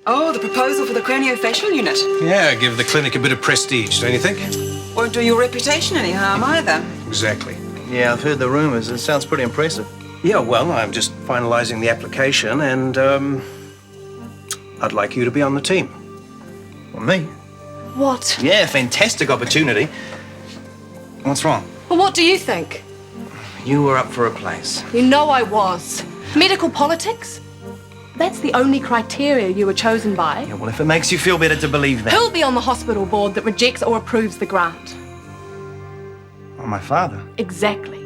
Oh, the proposal for the craniofacial unit. Yeah, give the clinic a bit of prestige, don't you think? Won't do your reputation any harm either. Exactly. Yeah, I've heard the rumours. It sounds pretty impressive. Yeah, well, I'm just finalising the application and, I'd like you to be on the team. Well, me? What? Yeah, fantastic opportunity. What's wrong? Well, what do you think? You were up for a place. You know I was. Medical politics? That's the only criteria you were chosen by. Yeah, well, if it makes you feel better to believe that. Who'll be on the hospital board that rejects or approves the grant? Oh, my father. Exactly.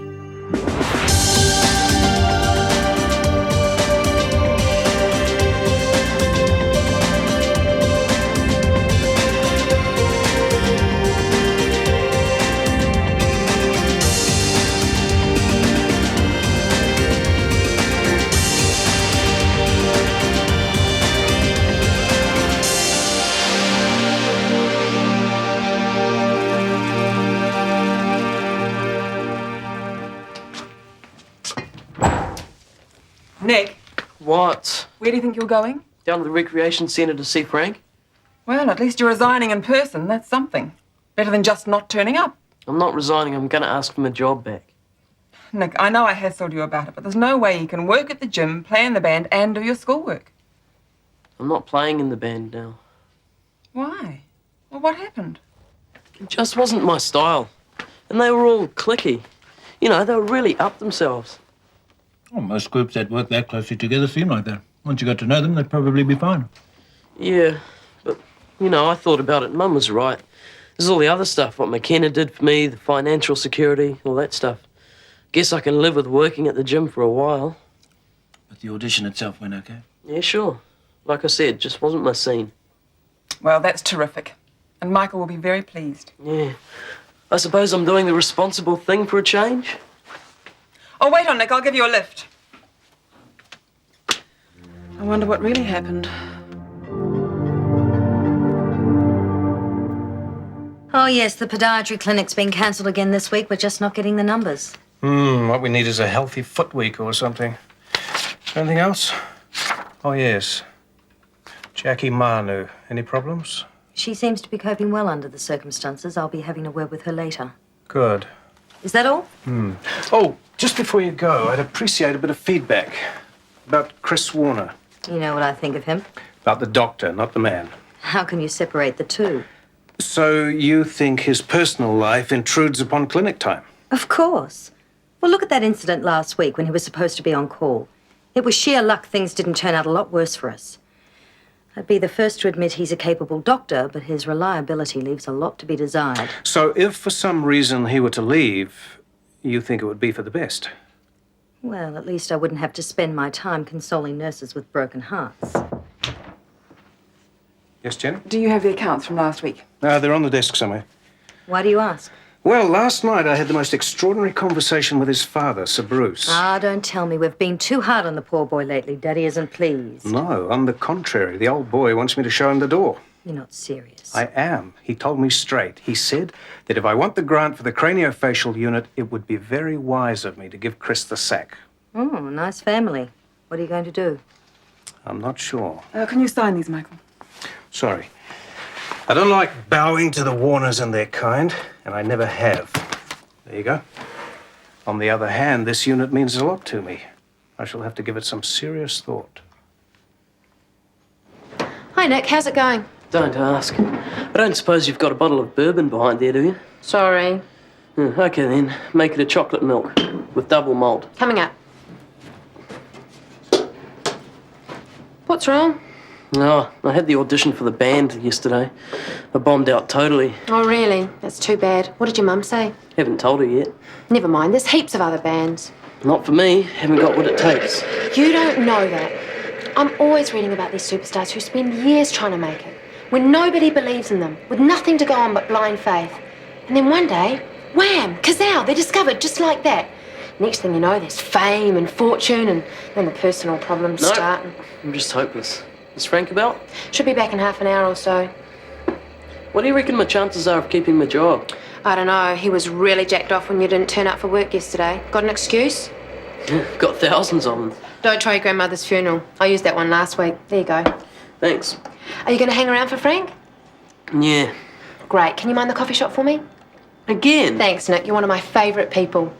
Nick, What? where do you think you're going? Down to the recreation centre to see Frank? Well, at least you're resigning in person. That's something. Better than just not turning up. I'm not resigning. I'm going to ask for my job back. Nick, I know I hassled you about it, but there's no way you can work at the gym, play in the band, and do your schoolwork. I'm not playing in the band now. Why? Well, what happened? It just wasn't my style. And they were all cliquey. You know, they were really up themselves. Well, most groups that work that closely together seem like that. Once you got to know them, they'd probably be fine. Yeah, but, you know, I thought about it. Mum was right. There's all the other stuff, what McKenna did for me, the financial security, all that stuff. Guess I can live with working at the gym for a while. But the audition itself went okay. Yeah, sure. Like I said, just wasn't my scene. Well, that's terrific. And Michael will be very pleased. Yeah. I suppose I'm doing the responsible thing for a change. Oh, wait on, Nick. I'll give you a lift. I wonder what really happened. Oh, yes, the podiatry clinic's been cancelled again this week. We're just not getting the numbers. What we need is a healthy foot week or something. Anything else? Oh, yes. Jackie Manu. Any problems? She seems to be coping well under the circumstances. I'll be having a word with her later. Good. Is that all? Oh, just before you go, I'd appreciate a bit of feedback about Chris Warner. You know what I think of him. About the doctor, not the man. How can you separate the two? So you think his personal life intrudes upon clinic time? Of course. Well, look at that incident last week when he was supposed to be on call. It was sheer luck things didn't turn out a lot worse for us. I'd be the first to admit he's a capable doctor, but his reliability leaves a lot to be desired. So if for some reason he were to leave, you think it would be for the best? Well, at least I wouldn't have to spend my time consoling nurses with broken hearts. Yes, Jenny? Do you have the accounts from last week? They're on the desk somewhere. Why do you ask? Well, last night I had the most extraordinary conversation with his father, Sir Bruce. Ah, don't tell me. We've been too hard on the poor boy lately. Daddy isn't pleased. No, on the contrary. The old boy wants me to show him the door. You're not serious. I am. He told me straight. He said that if I want the grant for the craniofacial unit, it would be very wise of me to give Chris the sack. Oh, nice family. What are you going to do? I'm not sure. Can you sign these, Michael? Sorry. I don't like bowing to the Warners and their kind, and I never have. There you go. On the other hand, this unit means a lot to me. I shall have to give it some serious thought. Hi, Nick. How's it going? Don't ask. I don't suppose you've got a bottle of bourbon behind there, do you? Sorry. Okay then. Make it a chocolate milk with double malt. Coming up. What's wrong? Oh, I had the audition for the band yesterday. I bombed out totally. Oh, really? That's too bad. What did your mum say? Haven't told her yet. Never mind. There's heaps of other bands. Not for me. Haven't got what it takes. You don't know that. I'm always reading about these superstars who spend years trying to make it, when nobody believes in them, with nothing to go on but blind faith. And then one day, wham, kazow, they're discovered just like that. Next thing you know, there's fame and fortune, and then the personal problems No, start. I'm just hopeless. Is Frank about? Should be back in half an hour or so. What do you reckon my chances are of keeping my job? I don't know. He was really jacked off when you didn't turn up for work yesterday. Got an excuse? Got thousands of them. Don't try your grandmother's funeral. I used that one last week. There you go. Thanks. Are you going to hang around for Frank? Yeah. Great. Can you mind the coffee shop for me? Again? Thanks, Nick. You're one of my favourite people.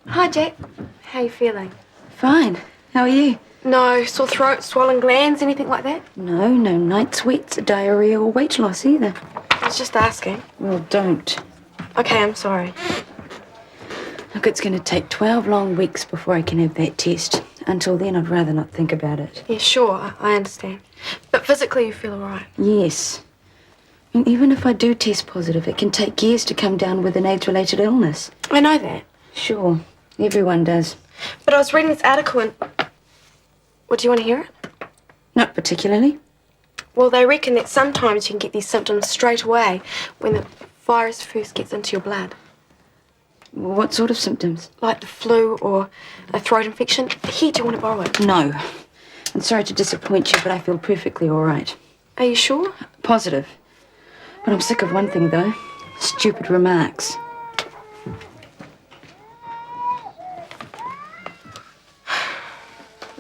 Hi, Jack. How you feeling? Fine. How are you? No sore throat, swollen glands, anything like that? No night sweats, diarrhea, or weight loss either. I was just asking. Well, don't. Okay, I'm sorry. Look, it's going to take 12 long weeks before I can have that test. Until then, I'd rather not think about it. Yeah, sure, I understand. But physically, you feel all right? Yes. And even if I do test positive, it can take years to come down with an AIDS-related illness. I know that. Sure, everyone does. But I was reading this article and... Well, do you want to hear it? Not particularly. Well, they reckon that sometimes you can get these symptoms straight away when the virus first gets into your blood. What sort of symptoms? Like the flu or a throat infection. Here, do you want to borrow it? No. I'm sorry to disappoint you, but I feel perfectly all right. Are you sure? Positive. But I'm sick of one thing, though. Stupid remarks.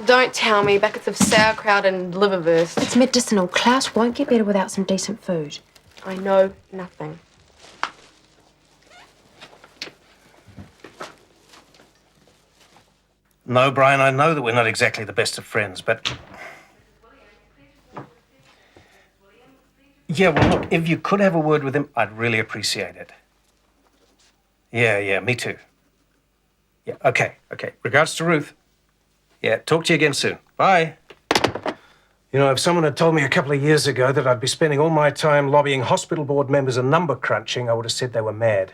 Don't tell me buckets of sauerkraut and liverwurst. It's medicinal. Klaus won't get better without some decent food. I know nothing. No, Brian, I know that we're not exactly the best of friends, but... Yeah, well, look, if you could have a word with him, I'd really appreciate it. Yeah, me too. Yeah, okay. Regards to Ruth. Yeah, talk to you again soon. Bye. You know, if someone had told me a couple of years ago that I'd be spending all my time lobbying hospital board members and number crunching, I would have said they were mad.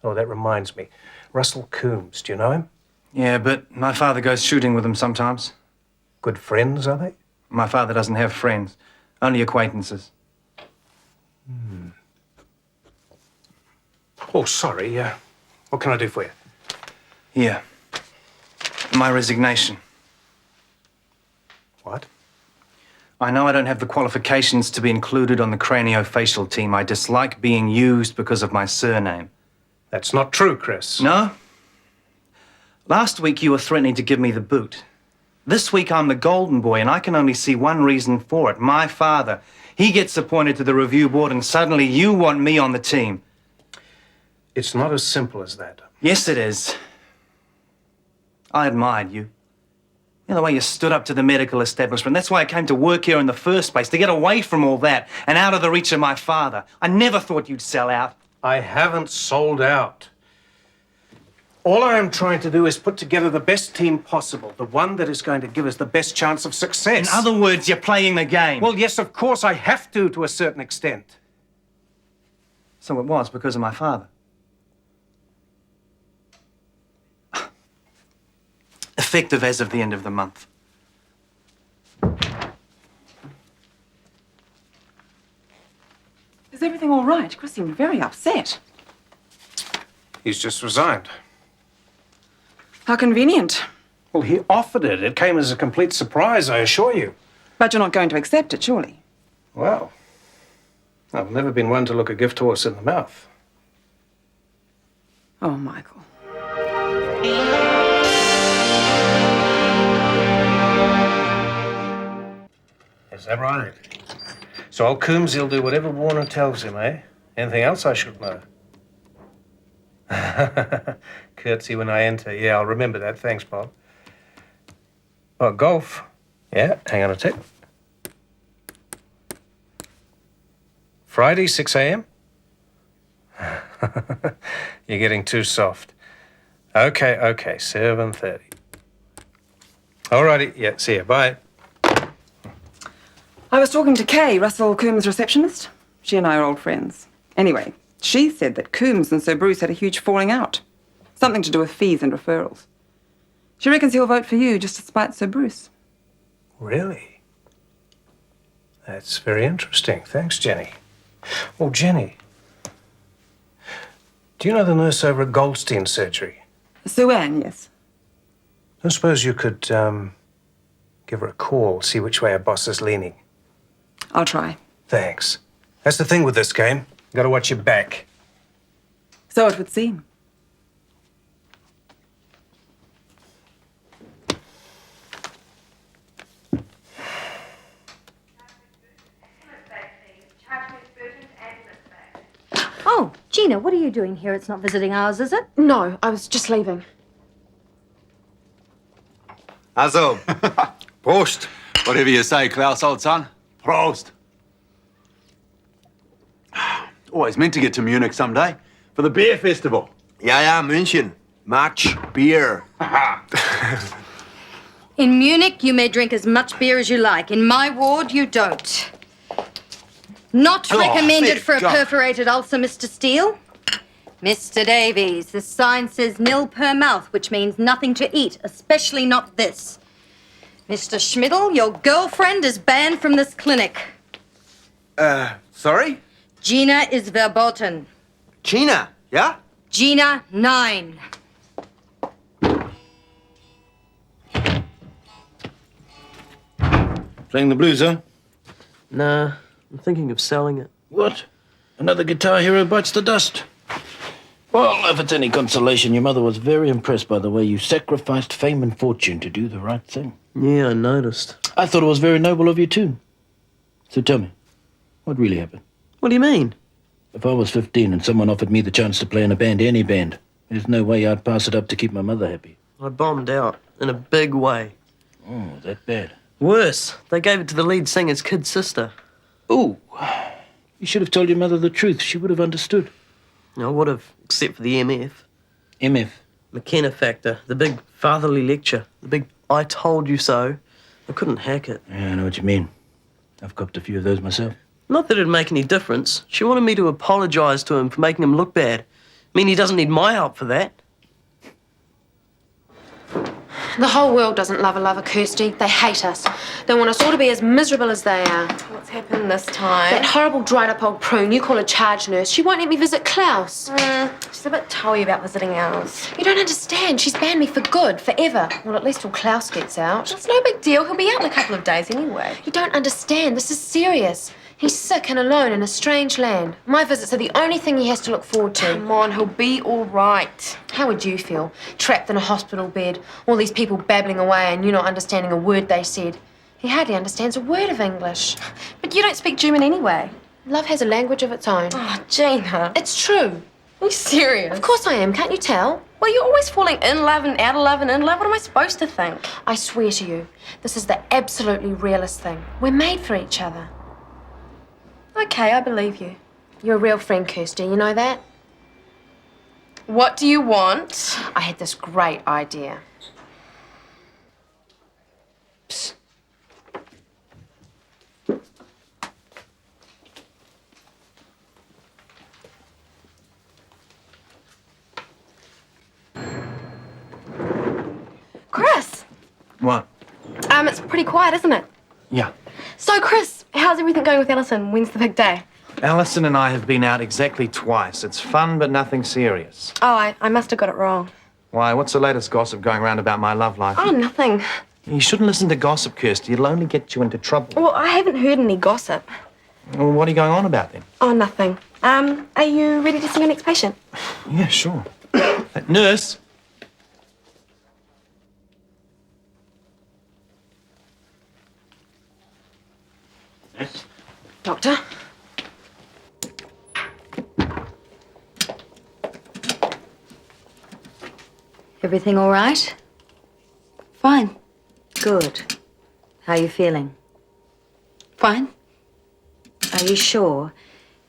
Oh, that reminds me. Russell Coombs, do you know him? Yeah, but my father goes shooting with them sometimes. Good friends, are they? My father doesn't have friends, only acquaintances. Oh, sorry. What can I do for you? Here. My resignation. What? I know I don't have the qualifications to be included on the craniofacial team. I dislike being used because of my surname. That's not true, Chris. No? Last week you were threatening to give me the boot. This week I'm the golden boy, and I can only see one reason for it. My father. He gets appointed to the review board, and suddenly you want me on the team. It's not as simple as that. Yes, it is. I admired you. You know, the way you stood up to the medical establishment. That's why I came to work here in the first place, to get away from all that and out of the reach of my father. I never thought you'd sell out. I haven't sold out. All I am trying to do is put together the best team possible, the one that is going to give us the best chance of success. In other words, you're playing the game. Well, yes, of course, I have to a certain extent. So it was because of my father. Effective as of the end of the month. Is everything all right? Chris seemed very upset. He's just resigned. How convenient. Well, he offered it. It came as a complete surprise, I assure you. But you're not going to accept it, surely? Well, I've never been one to look a gift horse in the mouth. Oh, Michael. Is that right? So old Coombs, he'll do whatever Warner tells him, eh? Anything else I should know? Curtsy when I enter. Yeah, I'll remember that. Thanks, Bob. Oh, golf. Yeah, hang on a tick. Friday, 6 a.m.? You're getting too soft. Okay, 7:30. All righty. Yeah, see you. Bye. I was talking to Kay, Russell Coombs' receptionist. She and I are old friends. Anyway, she said that Coombs and Sir Bruce had a huge falling out. Something to do with fees and referrals. She reckons he'll vote for you just to spite Sir Bruce. Really? That's very interesting. Thanks, Jenny. Oh, Jenny. Do you know the nurse over at Goldstein Surgery? Sue Ann, yes. I suppose you could give her a call, see which way her boss is leaning. I'll try. Thanks. That's the thing with this game. You gotta watch your back. So it would seem. Oh, Gina, what are you doing here? It's not visiting hours, is it? No, I was just leaving. Also, Prost. Whatever you say, Klaus, old son. Prost. Always meant to get to Munich someday for the beer festival. Ja, München. Much beer. In Munich, you may drink as much beer as you like. In my ward, you don't. Not recommended for a perforated ulcer, Mr. Steele. Mr. Davies, the sign says nil per mouth, which means nothing to eat, especially not this. Mr. Schmidl, your girlfriend is banned from this clinic. Sorry? Gina is verboten. Gina, yeah? Gina, 9. Playing the blues, huh? Nah, I'm thinking of selling it. What? Another Guitar Hero bites the dust. Well, if it's any consolation, your mother was very impressed by the way you sacrificed fame and fortune to do the right thing. Yeah, I noticed. I thought it was very noble of you, too. So tell me, what really happened? What do you mean? If I was 15 and someone offered me the chance to play in a band, any band, there's no way I'd pass it up to keep my mother happy. I bombed out in a big way. Oh, that bad. Worse, they gave it to the lead singer's kid sister. Oh, you should have told your mother the truth. She would have understood. I would have, except for the MF. MF? McKenna factor, the big fatherly lecture, the big I told you so. I couldn't hack it. Yeah, I know what you mean. I've copped a few of those myself. Not that it'd make any difference. She wanted me to apologise to him for making him look bad. I mean, he doesn't need my help for that. The whole world doesn't love a lover, Kirsty. They hate us. They want us all to be as miserable as they are. What's happened this time? That horrible dried-up old prune you call a charge nurse, she won't let me visit Klaus. She's a bit toey about visiting ours. You don't understand. She's banned me for good, forever. Well, at least till Klaus gets out. It's no big deal. He'll be out in a couple of days anyway. You don't understand. This is serious. He's sick and alone in a strange land. My visits are the only thing he has to look forward to. Come on, he'll be all right. How would you feel? Trapped in a hospital bed, all these people babbling away and you not understanding a word they said. He hardly understands a word of English. But you don't speak German anyway. Love has a language of its own. Oh, Gina. It's true. Are you serious? Of course I am, can't you tell? Well, you're always falling in love and out of love and in love. What am I supposed to think? I swear to you, this is the absolutely realest thing. We're made for each other. Okay, I believe you. You're a real friend, Kirsty, you know that? What do you want? I had this great idea. Psst. Chris! What? It's pretty quiet, isn't it? Yeah. So, Chris, how's everything going with Alison? When's the big day? Alison and I have been out exactly twice. It's fun, but nothing serious. Oh, I must have got it wrong. Why, what's the latest gossip going around about my love life? Oh, nothing. You shouldn't listen to gossip, Kirsty. It'll only get you into trouble. Well, I haven't heard any gossip. Well, what are you going on about then? Oh, nothing. Are you ready to see your next patient? Yeah, sure. Nurse? Yes? Doctor? Everything all right? Fine. Good. How are you feeling? Fine. Are you sure?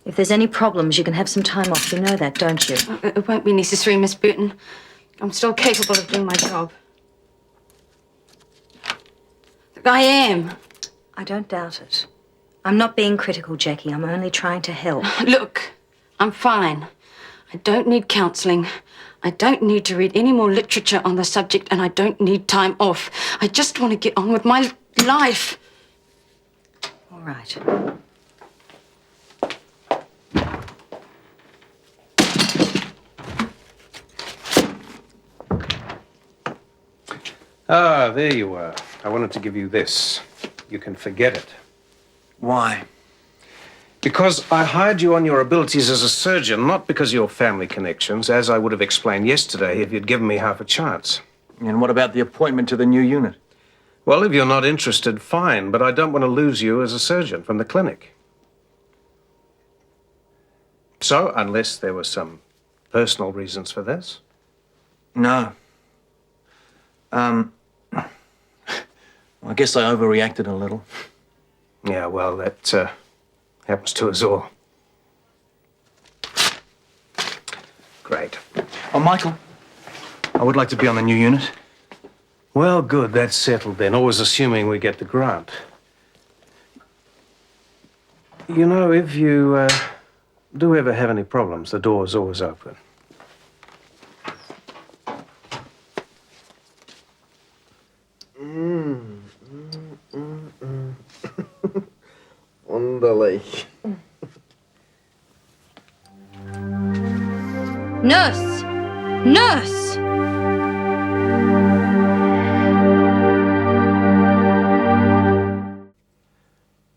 If there's any problems, you can have some time off. You know that, don't you? It won't be necessary, Miss Burton. I'm still capable of doing my job. I am. I don't doubt it. I'm not being critical, Jackie. I'm only trying to help. Look, I'm fine. I don't need counselling. I don't need to read any more literature on the subject, and I don't need time off. I just want to get on with my life. All right. Ah, there you are. I wanted to give you this. You can forget it. Why? Because I hired you on your abilities as a surgeon, not because of your family connections, as I would have explained yesterday if you'd given me half a chance. And what about the appointment to the new unit? Well, if you're not interested, fine, but I don't want to lose you as a surgeon from the clinic. So, unless there were some personal reasons for this? No. I guess I overreacted a little. Yeah, well, that happens to us all. Great. Oh, Michael, I would like to be on the new unit. Well, good, that's settled then, always assuming we get the grant. You know, if you do ever have any problems, the door's always open. Wunderlich. Nurse! Nurse!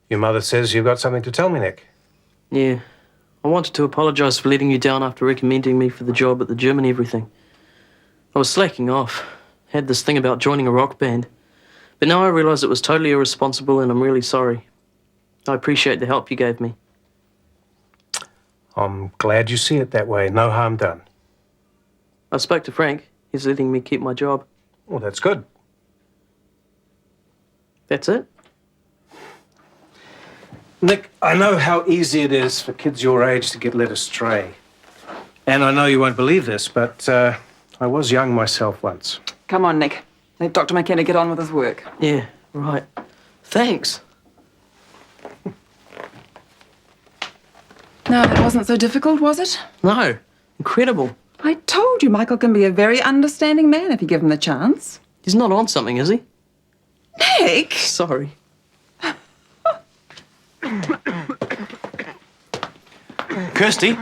Your mother says you've got something to tell me, Nick. Yeah. I wanted to apologise for letting you down after recommending me for the job at the gym and everything. I was slacking off. Had this thing about joining a rock band. But now I realise it was totally irresponsible and I'm really sorry. I appreciate the help you gave me. I'm glad you see it that way. No harm done. I spoke to Frank. He's letting me keep my job. Well, that's good. That's it? Nick, I know how easy it is for kids your age to get led astray. And I know you won't believe this, but I was young myself once. Come on, Nick. Let Dr. McKenna get on with his work. Yeah, right. Thanks. No, that wasn't so difficult, was it? No. Incredible. I told you Michael can be a very understanding man if you give him the chance. He's not on something, is he? Nick! Sorry. Kirsty,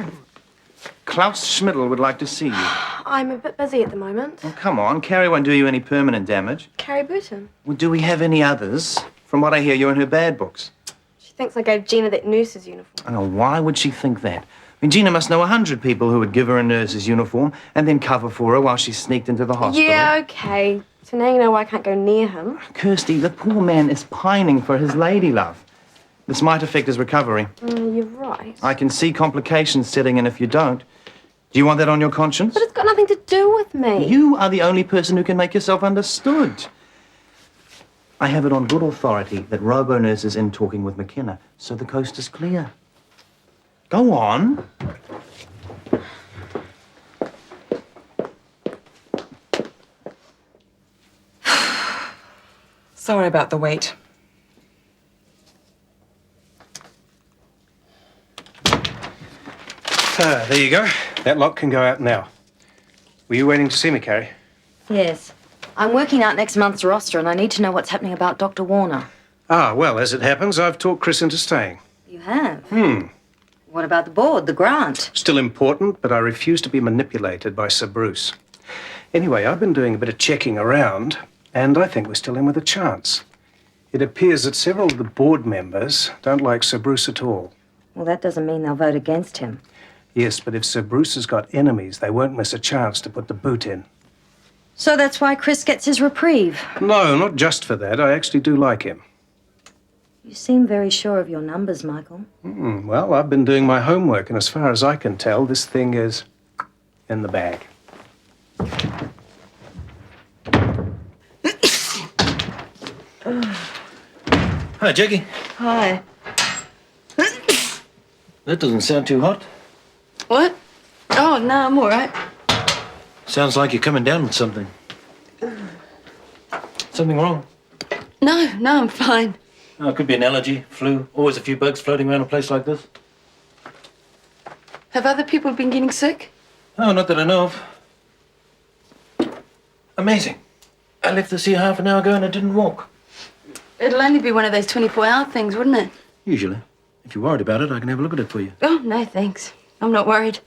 Klaus Schmidl would like to see you. I'm a bit busy at the moment. Oh, come on, Carrie won't do you any permanent damage. Carrie Burton. Well, do we have any others? From what I hear, you're in her bad books. She thinks I gave Gina that nurse's uniform. Oh, why would she think that? I mean, Gina must know 100 people who would give her a nurse's uniform and then cover for her while she sneaked into the hospital. Yeah, okay. So now you know why I can't go near him. Kirsty, the poor man is pining for his lady love. This might affect his recovery. You're right. I can see complications setting in if you don't. Do you want that on your conscience? But it's got nothing to do with me. You are the only person who can make yourself understood. I have it on good authority that Robo-Nurse is in talking with McKenna, so the coast is clear. Go on. Sorry about the wait. There you go. That lock can go out now. Were you waiting to see me, Carrie? Yes. I'm working out next month's roster and I need to know what's happening about Dr. Warner. Ah, well, as it happens, I've talked Chris into staying. You have? Hmm. What about the board, the grant? Still important, but I refuse to be manipulated by Sir Bruce. Anyway, I've been doing a bit of checking around, and I think we're still in with a chance. It appears that several of the board members don't like Sir Bruce at all. Well, that doesn't mean they'll vote against him. Yes, but if Sir Bruce has got enemies, they won't miss a chance to put the boot in. So that's why Chris gets his reprieve. No, not just for that. I actually do like him. You seem very sure of your numbers, Michael. Well, I've been doing my homework, and as far as I can tell, this thing is in the bag. Hi, Jackie. Hi. That doesn't sound too hot. What? Oh, no, I'm all right. Sounds like you're coming down with something. Something wrong? No, I'm fine. Oh, it could be an allergy, flu, always a few bugs floating around a place like this. Have other people been getting sick? Oh, not that I know of. Amazing. I left this here half an hour ago and I didn't walk. It'll only be one of those 24-hour things, wouldn't it? Usually. If you're worried about it, I can have a look at it for you. Oh, no, thanks. I'm not worried.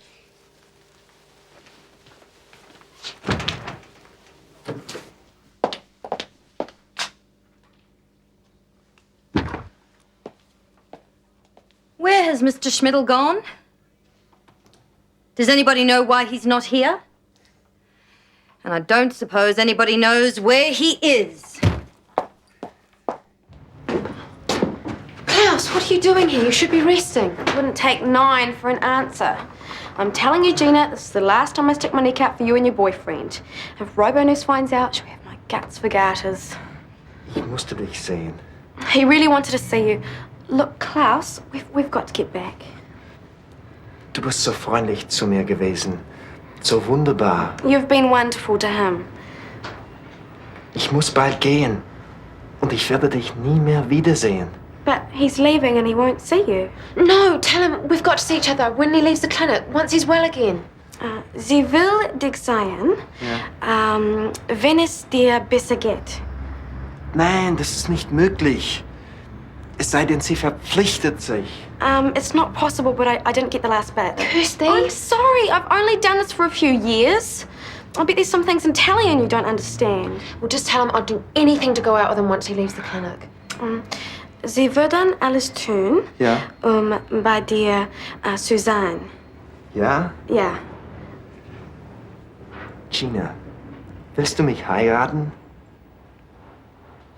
Where has Is Mr. Schmidl gone? Does anybody know why he's not here? And I don't suppose anybody knows where he is. Klaus, what are you doing here? You should be resting. It wouldn't take 9 for an answer. I'm telling you, Gina, this is the last time I stick my neck out for you and your boyfriend. If Robo-Nurse finds out, she'll have my guts for garters. Ich musste dich sehen. He really wanted to see you. Look, Klaus, we've got to get back. Du bist so freundlich zu mir gewesen. So wunderbar. You've been wonderful to him. Ich muss bald gehen. Und ich werde dich nie mehr wiedersehen. But he's leaving and he won't see you. No, tell him we've got to see each other when he leaves the clinic, once he's well again. Sie will dich sehen, wenn es dir besser geht. Nein, das ist nicht möglich. Es sei denn, sie verpflichtet sich. It's not possible, but I didn't get the last bit. Kirsty? I'm sorry, I've only done this for a few years. I bet there's some things in Italian you don't understand. Well, just tell him I'll do anything to go out with him once he leaves the clinic. Sie würden alles tun, Ja? bei dir zu sein. Ja? Ja. Gina, willst du mich heiraten?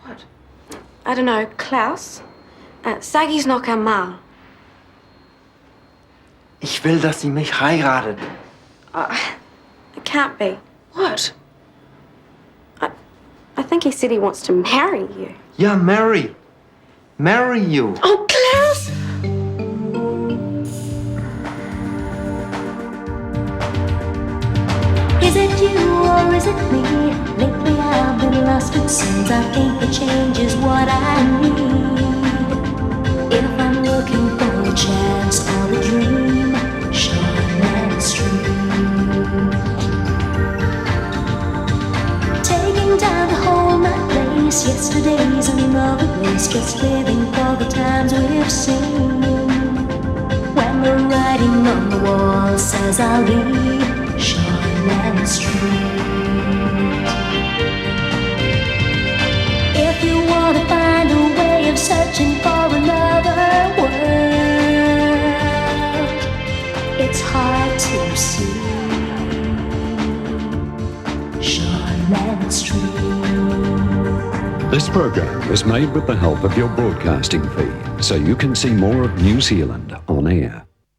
What? I don't know, Klaus? Sag ich's noch einmal. Ich will, dass sie mich heiratet. It can't be. What? I think he said he wants to marry you. Ja, marry. Marry you. Oh, Klaus! Is it you or is it me? Lately I've been lost it seems. I think the change is what I need. If I'm looking for a chance or a dream, Shortland Street. Taking time to hold my place. Yesterday's another place. Just living for the times we've seen. When the writing on the wall says I'll be Shortland Street. If you want to find a way of searching for another world, it's hard to see Shortland Street. This program is made with the help of your broadcasting fee, so you can see more of New Zealand on air.